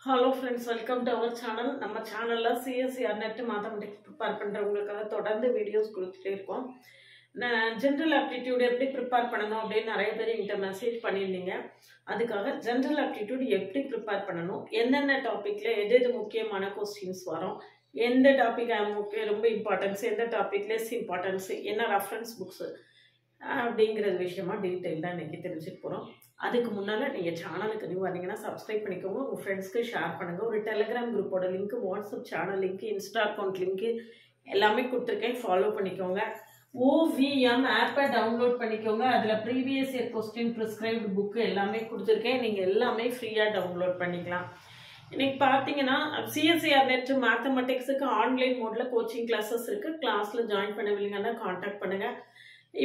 Hello friends, welcome to our channel. நம்ம சேனல்ல CSER net mathematics prepare பண்றவங்களுக்காக தொடர்ந்து videos கொடுத்துட்டே இருக்கோம். நான் ஜெனரல் ஆப்டிட்யூட் எப்படி ப்ரிப்பேர் பண்ணணும் அப்படின்னு நிறைய பேர் என்கிட்ட மெசேஜ் பண்ணியிருந்தீங்க. அதுக்காக ஜெனரல் ஆப்டிட்யூட் எப்படி ப்ரிப்பேர் பண்ணணும், என்னென்ன டாபிக்ல எது எது முக்கியமான கொஸ்டின்ஸ் வரும், எந்த டாபிக் ரொம்ப இம்பார்ட்டன்ஸ், எந்த டாபிக் லெஸ் இம்பார்ட்டன்ஸ், என்ன ரெஃபரன்ஸ் புக்ஸ் அப்படிங்கிறது விஷயமா டீட்டெயில்டாக இன்றைக்கி தெரிஞ்சுக்க போகிறோம். அதுக்கு முன்னால் நீங்கள் சேனலுக்கு நியூ வந்தீங்கன்னா சப்ஸ்கிரைப் பண்ணிக்கோங்க, உங்கள் ஃப்ரெண்ட்ஸ்க்கு ஷேர் பண்ணுங்கள். ஒரு டெலிகிராம் குரூப்போட link, WhatsApp channel link, insta account link எல்லாமே கொடுத்துருக்கேன், ஃபாலோ பண்ணிக்கோங்க. OVM ஆப்பை டவுன்லோட் பண்ணிக்கோங்க. அதில் previous year question prescribed book எல்லாமே கொடுத்துருக்கேன், நீங்கள் எல்லாமே ஃப்ரீயாக டவுன்லோட் பண்ணிக்கலாம். இன்றைக்கி பார்த்தீங்கன்னா CSER நெட் மேத்தமெட்டிக்ஸுக்கு ஆன்லைன் மோடில் கோச்சிங் கிளாஸஸ் இருக்குது. கிளாஸில் ஜாயின் பண்ணவில்லைங்கன்னா காண்டாக்ட் பண்ணுங்கள்.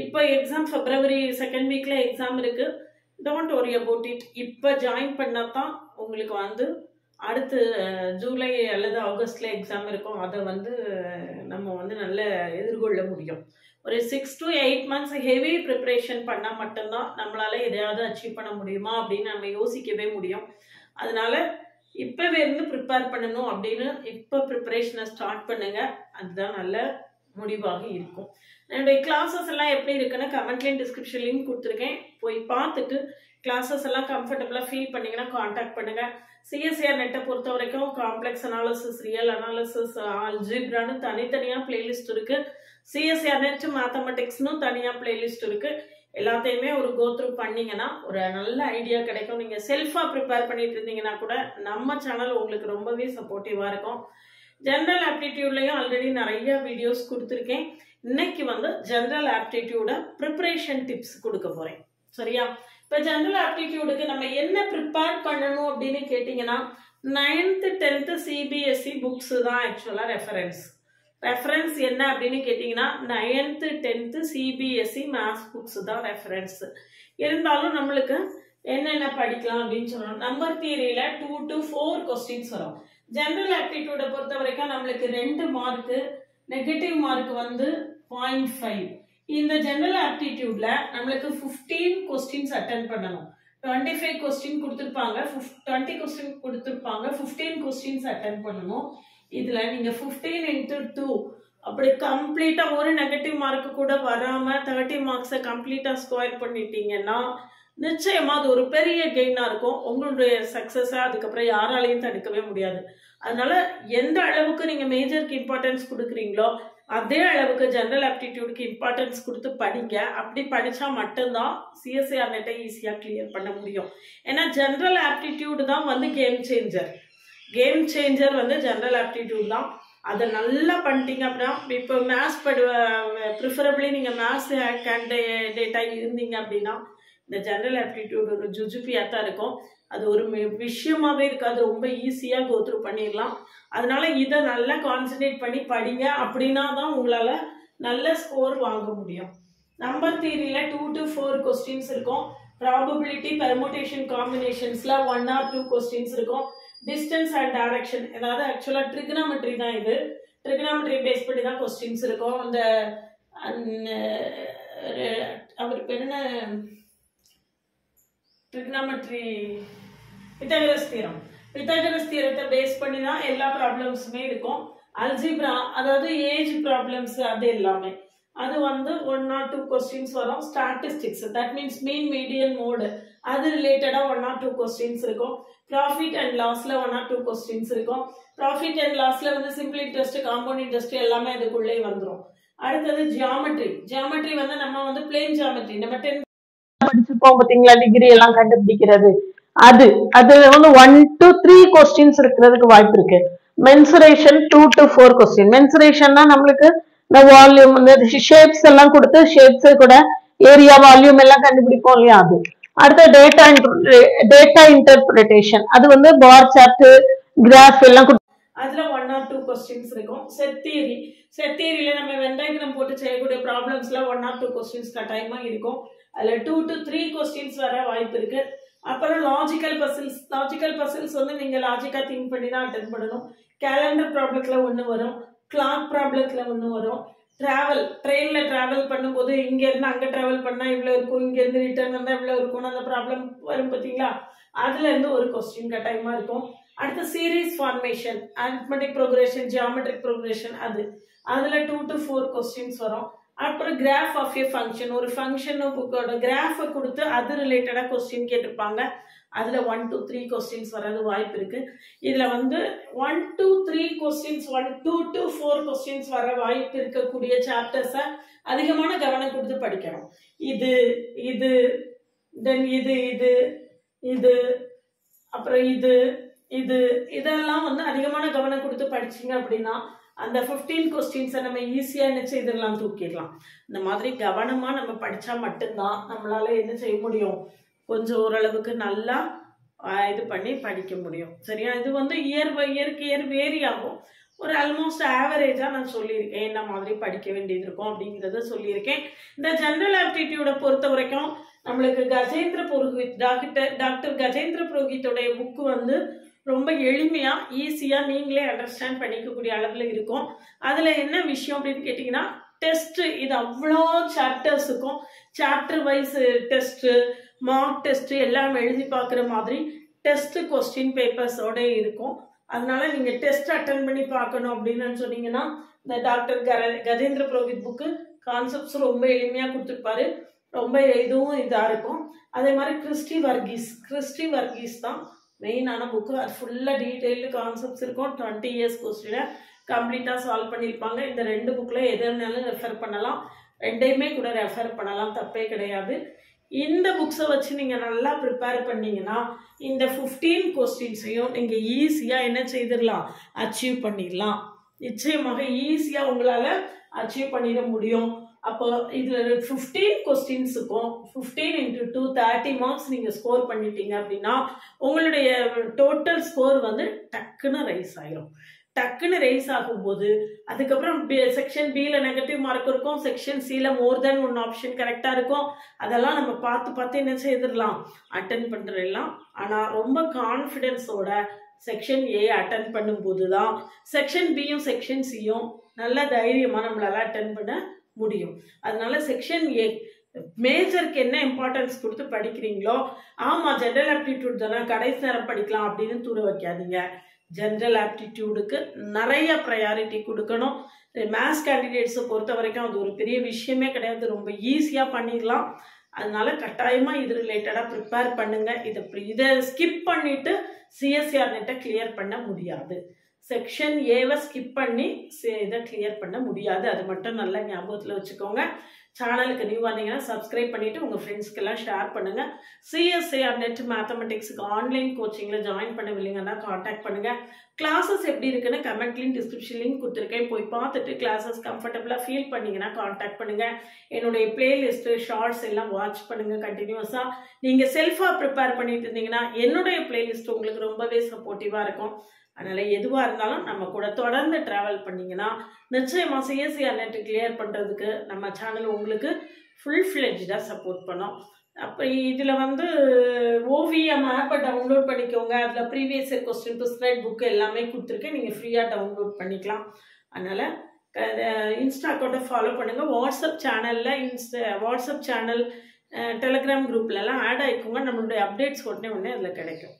இப்போ எக்ஸாம் February 2nd வீக்கில் எக்ஸாம் இருக்குது. Don't worry about it. இப்போ ஜாயின் பண்ணால் தான் உங்களுக்கு அடுத்து ஜூலை அல்லது ஆகஸ்டில் எக்ஸாம் இருக்கும். அதை நம்ம நல்ல எதிர்கொள்ள முடியும். ஒரு 6 to 8 months ஹெவி ப்ரிப்ரேஷன் பண்ணால் மட்டும்தான் நம்மளால் எதையாவது அச்சீவ் பண்ண முடியுமா அப்படின்னு நம்ம யோசிக்கவே முடியும். அதனால இப்போவே இருந்து ப்ரிப்பேர் பண்ணணும் அப்படின்னு இப்போ ப்ரிப்பரேஷனை ஸ்டார்ட் பண்ணுங்கள். அதுதான் நல்ல முடிவாக இருக்கும். என்னுடைய கிளாஸஸ் எல்லாம் எப்படி இருக்குன்னு கமெண்ட்லேயும் டிஸ்கிரிப்ஷன்லையும் கொடுத்துருக்கேன். போய் பார்த்துட்டு கிளாஸஸ் எல்லாம் கம்ஃபர்டபுளாக ஃபீல் பண்ணிங்கன்னா காண்டாக்ட் பண்ணுங்கள். CSER நெட்டை பொறுத்த வரைக்கும் காம்ப்ளெக்ஸ் அனாலிசிஸ், ரியல் அனாலிசிஸ், அல்ஜிப்ரான்னு தனித்தனியாக பிளேலிஸ்ட் இருக்குது. CSER நெட் மேத்தமெட்டிக்ஸ்னு தனியாக பிளேலிஸ்ட் இருக்குது. எல்லாத்தையுமே ஒரு கோத்ரூ பண்ணிங்கன்னா ஒரு நல்ல ஐடியா கிடைக்கும். நீங்கள் செல்ஃபாக ப்ரிப்பேர் பண்ணிட்டு இருந்தீங்கன்னா கூட நம்ம சேனல் உங்களுக்கு ரொம்பவே சப்போர்ட்டிவாக இருக்கும். ஜெனரல் ஆப்டிடியூட்லையும் ஆல்ரெடி நிறைய வீடியோஸ் கொடுத்துருக்கேன். இன்னைக்கு ஜெனரல் ஆப்டிடியூட ப்ரிப்பரேஷன் டிப்ஸ் கொடுக்க போகிறேன். சரியா? இப்போ ஜெனரல் ஆப்டிடியூடுக்கு நம்ம என்ன ப்ரிப்பேர் பண்ணணும் அப்படின்னு கேட்டிங்கன்னா 9th 10th CBSE புக்ஸு தான் ஆக்சுவலாக ரெஃபரன்ஸ் என்ன அப்படின்னு கேட்டிங்கன்னா 9th 10th CBSE maths books தான் ரெஃபரன்ஸ். இருந்தாலும் நம்மளுக்கு என்னென்ன படிக்கலாம் அப்படின்னு சொல்லணும். நம்பர் தியரியில் 2 to 4 கொஸ்டின்ஸ் வரும். ஜெனரல் ஆப்டிடியூடை பொறுத்த வரைக்கும் நம்மளுக்கு 2 மார்க்கு, நெகட்டிவ் மார்க் 0.5. இந்த ஜெனரல் ஆப்டிடியூட்ல நம்மளுக்கு 15 கொஸ்டின்ஸ் அட்டென்ட் பண்ணணும். 25 கொஸ்டின் கொடுத்துருப்பாங்க, 20 கொஸ்டின் கொடுத்துருப்பாங்க, 15 கொஸ்டின்ஸ் அட்டென்ட் பண்ணணும். இதுல நீங்க 15 into 2 அப்படி கம்ப்ளீட்டா ஒரு நெகட்டிவ் மார்க்கு கூட வராம 30 மார்க்ஸை கம்ப்ளீட்டா ஸ்கொயர் பண்ணிட்டீங்கன்னா நிச்சயமா அது ஒரு பெரிய கெயினா இருக்கும். உங்களுடைய சக்சஸை அதுக்கப்புறம் யாராலையும் தடுக்கவே முடியாது. அதனால எந்த அளவுக்கு நீங்க மேஜருக்கு இம்பார்ட்டன்ஸ் கொடுக்குறீங்களோ அதே அளவுக்கு ஜெனரல் ஆப்டிடியூடுக்கு இம்பார்ட்டன்ஸ் கொடுத்து படிங்க. அப்படி படிச்சா மட்டும்தான் CSER நெட்டை ஈஸியா கிளியர் பண்ண முடியும். ஏன்னா ஜெனரல் ஆப்டிடியூடு தான் கேம் சேஞ்சர். ஜெனரல் ஆப்டிடியூட் தான். அதை நல்லா பண்ணிட்டீங்க அப்படின்னா, இப்போ மேத்ஸ் ப்ரிஃபரபிளி நீங்கள் மேத்ஸ் கேண்டிடேட்டா இருந்தீங்க அப்படின்னா இந்த ஜெனரல் ஆப்டிடியூட் ஒரு ஜுஜுபியாக தான் இருக்கும். அது ஒரு விஷயமாகவே இருக்காது, ரொம்ப ஈஸியாக கோத்ரூ பண்ணிடலாம். அதனால இதை நல்லா கான்சன்ட்ரேட் பண்ணி படிங்க. அப்படின்னா தான் உங்களால் நல்ல ஸ்கோர் வாங்க முடியும். நம்பர் தியரியில் 2 to 4 கொஸ்டின்ஸ் இருக்கும். ப்ராபபிலிட்டி, பெர்முடேஷன், காம்பினேஷன்ஸில் 1 or 2 கொஸ்டின்ஸ் இருக்கும். டிஸ்டன்ஸ் அண்ட் டைரக்ஷன், அதாவது ஆக்சுவலாக ட்ரிகனாமெட்ரி தான். இது ட்ரிகனாமெட்ரி பேஸ் பண்ணி தான் கொஸ்டின்ஸ் இருக்கும். அந்த அவர் பேர் என்ன, ட்ரிகனாமெட்ரி, பித்தகரஸ் தியரத்தை பேஸ் பண்ணி தான் எல்லா ப்ராப்ளம்ஸுமே இருக்கும். அல்ஜிப்ரா, அதாவது ஏஜ் ப்ராப்ளம்ஸ், அது எல்லாமே அது 1 or 2 கொஸ்டின்ஸ் வரும். Statistics, that means mean, median, mode, அது ரிலேட்டடாக 1 or 2 கொஸ்டின்ஸ் இருக்கும். ப்ராஃபிட் அண்ட் லாஸ்ல 1 or 2 கொஸ்டின்ஸ் இருக்கும். ப்ராஃபிட் அண்ட் லாஸ்ல சிம்பிள் இன்ட்ரெஸ்ட், காம்பவுண்ட் இன்ட்ரெஸ்ட் எல்லாமே அதுக்குள்ளே வந்துடும். அடுத்தது ஜியாமெட்ரி. நம்ம பிளேன் ஜியாமெட்ரி நம்ம 10 படிச்சிருப்போம் பார்த்தீங்களா, டிகிரி எல்லாம் கண்டுபிடிக்கிறது. அது 1 to 3 கொஸ்டின்ஸ் இருக்கிறதுக்கு வாய்ப்பு இருக்கு. Mensuration 2 to 4 question. மென்சுரேஷன்னா நம்மளுக்கு இந்த வால்யூம், இந்த ஷேப்ஸ் எல்லாம் கொடுத்து ஷேப்ஸ் கூட ஏரியா, வால்யூம் எல்லாம் கண்டுபிடிப்போம் இல்லையா, அது. அடுத்த டேட்டா இன்டர்பிரேஷன், அது பார் சார்ட், கிராஃப் எல்லாம் அதுல 1 or 2 கொஸ்டின்ஸ் இருக்கும். செட் தியரியில நம்ம வென்டைகிராம் போட்டு செய்யக்கூடிய ப்ராப்ளம்ஸ்ல 1 or 2 கொஸ்டின்ஸ் கட்டாயமா இருக்கும். அதுல 2 to 3 கொஸ்டின்ஸ் வர வாய்ப்பு இருக்கு. அப்புறம் லாஜிக்கல் பசில்ஸ் நீங்க லாஜிக்கா திங்க் பண்ணி தான் அட்டென்ட் பண்ணணும். கேலண்டர் ப்ராப்ளத்துல 1 வரும், கிளாக் ப்ராப்ளத்துல 1 வரும். ட்ரெயின்ல டிராவல் பண்ணும்போது இங்க இருந்து அங்க டிராவல் பண்ணா இவ்வளவு இருக்கும், இங்க இருந்து ரிட்டர்ன் வந்தா இவ்வளவு இருக்கும், அந்த ப்ராப்ளம் வரும் பார்த்தீங்களா, அதுல இருந்து ஒரு கொஸ்டின் கட்டாயமா இருக்கும். அடுத்து series formation, arithmetic progression, geometric progression, அதுல 2 to 4 கொஸ்டின்ஸ் வரும். அப்புறம் கிராஃப் ஆஃப் ஏ ஃபங்க்ஷன், ஒரு ஃபங்க்ஷன் புக்கோட கிராஃபை கொடுத்து அது ரிலேட்டடாக கொஸ்டின் கேட்டிருப்பாங்க. அதில் 1 to 3 கொஸ்டின்ஸ் வர்றது வாய்ப்பு இருக்கு. இதில் வந்து 1 to 3 கொஸ்டின்ஸ் 2 to 4 கொஸ்டின்ஸ் வர வாய்ப்பு இருக்கக்கூடிய சாப்டர்ஸை அதிகமான கவனம் கொடுத்து படிக்கணும். இது இது தென் இது இது இது அப்புறம் இது இது இதெல்லாம் வந்து அதிகமான கவனம் கொடுத்து படிச்சிங்க அப்படின்னா அந்த 15 கொஸ்டின்ஸை நம்ம ஈஸியாக என்ன செய்திடலாம், தூக்கிடலாம். இந்த மாதிரி கவனமாக நம்ம படித்தா மட்டும்தான் நம்மளால என்ன செய்ய முடியும், கொஞ்சம் ஓரளவுக்கு நல்லா இது பண்ணி படிக்க முடியும். சரியா? இது வந்து இயர் பை இயர் வேரி ஆகும். ஒரு ஆல்மோஸ்ட் ஆவரேஜாக நான் சொல்லியிருக்கேன் என்ன மாதிரி படிக்க வேண்டியது இருக்கும் அப்படிங்கிறத சொல்லியிருக்கேன். இந்த ஜென்ரல் ஆப்டிடியூடை பொறுத்த வரைக்கும் நம்மளுக்கு கஜேந்திர புரோஹித் டாக்டர் கஜேந்திர புரோஹித்தோடைய புக்கு வந்து ரொம்ப எளிமையாக ஈஸியாக நீங்களே அண்டர்ஸ்டாண்ட் பண்ணிக்கக்கூடிய அளவில் இருக்கும். அதில் என்ன விஷயம் அப்படின்னு கேட்டிங்கன்னா டெஸ்ட்டு, இது அவ்வளோ சாப்டர்ஸுக்கும் chapter wise test, mark test எல்லாம் எழுதி பார்க்குற மாதிரி டெஸ்ட்டு கொஸ்டின் பேப்பர்ஸோட இருக்கும். அதனால நீங்கள் டெஸ்ட் அட்டன் பண்ணி பார்க்கணும் அப்படின்னு சொன்னீங்கன்னா இந்த doctor Gajendra Purohit book concepts ரொம்ப எளிமையாக கொடுத்துருப்பாரு. ரொம்ப இதுவும் இதாக இருக்கும். அதே மாதிரி கிறிஸ்டி வர்கீஸ் தான் மெயினான புக்கு. அது ஃபுல்லாக டீட்டெயில்டு கான்செப்ட்ஸ் இருக்கும். 20 இயர்ஸ் கொஸ்டினை கம்ப்ளீட்டாக சால்வ் பண்ணியிருப்பாங்க. இந்த 2 புக்கில் எது வேணாலும் ரெஃபர் பண்ணலாம், ரெண்டையுமே கூட ரெஃபர் பண்ணலாம், தப்பே கிடையாது. இந்த புக்ஸை வச்சு நீங்கள் நல்லா ப்ரிப்பேர் பண்ணீங்கன்னா இந்த 15 கொஸ்டின்ஸையும் நீங்கள் ஈஸியாக என்ன செய்திடலாம், அச்சீவ் பண்ணிடலாம். நிச்சயமாக ஈஸியாக உங்களால் அச்சீவ் பண்ணிட முடியும். அப்போ இதில் 15 கொஸ்டின்ஸுக்கும் 15 into 2 30 மார்க்ஸ் நீங்கள் ஸ்கோர் பண்ணிட்டீங்க அப்படின்னா உங்களுடைய டோட்டல் ஸ்கோர் வந்து டக்குன்னு ரைஸ் ஆகிடும். டக்குன்னு ரைஸ் ஆகும்போது அதுக்கப்புறம் செக்ஷன் பியில் நெகட்டிவ் மார்க் இருக்கும், செக்ஷன் சியில் மோர் தென் 1 ஆப்ஷன் கரெக்டாக இருக்கும். அதெல்லாம் நம்ம பார்த்து என்ன செய்திடலாம், அட்டன் பண்ணுறலாம். ஆனால் ரொம்ப கான்ஃபிடென்ஸோட செக்ஷன் ஏ அட்டன் பண்ணும்போது தான் செக்ஷன் பியும் செக்ஷன் சியும் நல்ல தைரியமாக நம்மளால அட்டன் பண்ண முடியும். அதனால செக்ஷன் ஏ மேஜருக்கு என்ன இம்பார்ட்டன்ஸ் கொடுத்து படிக்கிறீங்களோ, ஆமாம் ஜென்ரல் ஆப்டிடியூட் தானே கடைசி நேரம் படிக்கலாம் அப்படின்னு தூர வைக்காதீங்க. ஜென்ரல் ஆப்டிடியூடுக்கு நிறைய ப்ரையாரிட்டி கொடுக்கணும். மேத்ஸ் கேண்டிடேட்ஸை பொறுத்த வரைக்கும் அது ஒரு பெரிய விஷயமே கிடையாது, ரொம்ப ஈஸியாக பண்ணிடலாம். அதனால கட்டாயமாக இது ரிலேட்டடாக ப்ரிப்பேர் பண்ணுங்கள். இதை ஸ்கிப் பண்ணிவிட்டு சிஎஸ்சிஆர் நெட்டை கிளியர் பண்ண முடியாது. செக்ஷன் ஏவை ஸ்கிப் பண்ணி இதை கிளியர் பண்ண முடியாது. அது மட்டும் நல்லா ஞாபகத்தில் வச்சுக்கோங்க. சேனலுக்கு நியூ வந்தீங்கன்னா சப்ஸ்கிரைப் பண்ணிவிட்டு உங்கள் ஃப்ரெண்ட்ஸ்க்கெல்லாம் ஷேர் பண்ணுங்கள். சிஎஸ்சிஆர் நெட் மேத்தமெட்டிக்ஸுக்கு ஆன்லைன் கோச்சிங்கில் ஜாயின் பண்ணவில்லைங்கன்னா காண்டாக்ட் பண்ணுங்கள். கிளாஸஸ் எப்படி இருக்குன்னு கமெண்ட்லையும் டிஸ்கிரிப்ஷன் லிங்க் கொடுத்துருக்கேன், போய் பார்த்துட்டு கிளாஸஸ் கம்ஃபர்டபுளாக ஃபீல் பண்ணிங்கன்னா காண்டாக்ட் பண்ணுங்கள். என்னுடைய பிளேலிஸ்ட்டு ஷார்ட்ஸ் எல்லாம் வாட்ச் பண்ணுங்கள் கண்டினியூஸாக. நீங்கள் செல்ஃபாக ப்ரிப்பேர் பண்ணிட்டு இருந்தீங்கன்னா என்னுடைய பிளேலிஸ்ட் உங்களுக்கு ரொம்பவே சப்போர்ட்டிவாக இருக்கும். அதனால் எதுவாக இருந்தாலும் நம்ம கூட தொடர்ந்து ட்ராவல் பண்ணிங்கன்னா நிச்சயமாக சிஎஸ்சிஆர் நெட் கிளியர் பண்ணுறதுக்கு நம்ம சேனல் உங்களுக்கு ஃபுல் ஃப்ளெட்ஜாக சப்போர்ட் பண்ணோம். அப்போ இதில் வந்து ஓவிஎம் ஆப்பை டவுன்லோட் பண்ணிக்கோங்க. அதில் previous year question prescribe book எல்லாமே கொடுத்துருக்கேன், நீங்கள் ஃப்ரீயாக டவுன்லோட் பண்ணிக்கலாம். அதனால் இன்ஸ்டா அக்கௌண்ட்டை ஃபாலோ பண்ணுங்கள். வாட்ஸ்அப் சேனல் டெலிகிராம் குரூப்லலாம் ஆட் ஆகிக்கோங்க. நம்மளுடைய அப்டேட்ஸ் உடனே அதில் கிடைக்கும்.